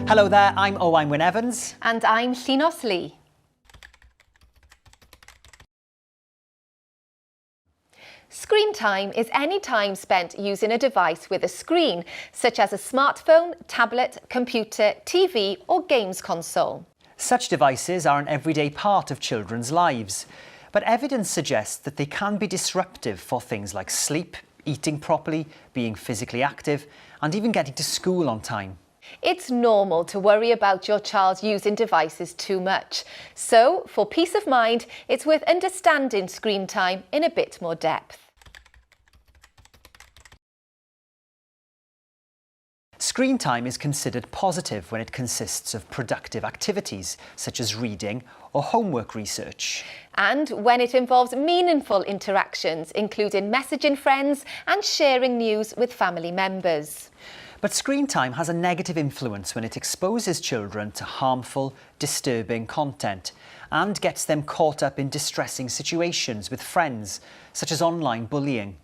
Hello there, I'm Owain Wyn Evans. And I'm Llynos Lee. Screen time is any time spent using a device with a screen, such as a smartphone, tablet, computer, TV or games console. Such devices are an everyday part of children's lives, but evidence suggests that they can be disruptive for things like sleep, eating properly, being physically active, and even getting to school on time. It's normal to worry about your child using devices too much. So, for peace of mind, it's worth understanding screen time in a bit more depth. Screen time is considered positive when it consists of productive activities, such as reading or homework research. And when it involves meaningful interactions, including messaging friends and sharing news with family members. But screen time has a negative influence when it exposes children to harmful, disturbing content and gets them caught up in distressing situations with friends, such as online bullying.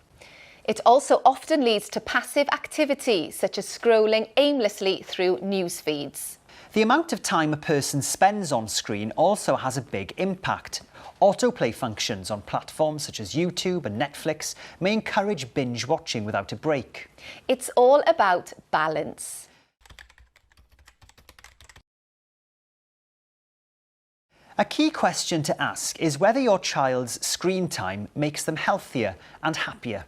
It also often leads to passive activity, such as scrolling aimlessly through news feeds. The amount of time a person spends on screen also has a big impact. Autoplay functions on platforms such as YouTube and Netflix may encourage binge watching without a break. It's all about balance. A key question to ask is whether your child's screen time makes them healthier and happier.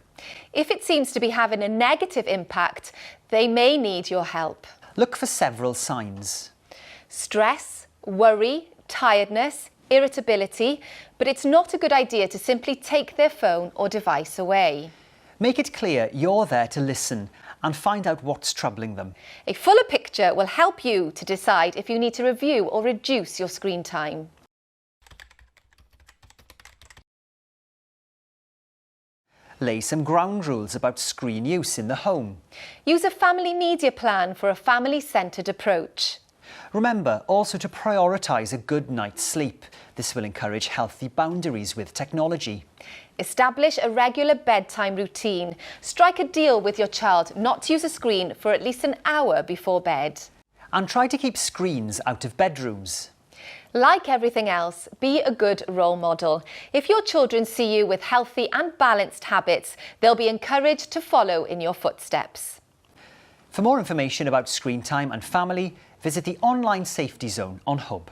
If it seems to be having a negative impact, they may need your help. Look for several signs. Stress, worry, tiredness, irritability, but it's not a good idea to simply take their phone or device away. Make it clear you're there to listen and find out what's troubling them. A fuller picture will help you to decide if you need to review or reduce your screen time. Lay some ground rules about screen use in the home. Use a family media plan for a family-centred approach. Remember also to prioritise a good night's sleep. This will encourage healthy boundaries with technology. Establish a regular bedtime routine. Strike a deal with your child not to use a screen for at least an hour before bed. And try to keep screens out of bedrooms. Like everything else, be a good role model. If your children see you with healthy and balanced habits, they'll be encouraged to follow in your footsteps. For more information about screen time and family, visit the Online Safety Zone on hwb.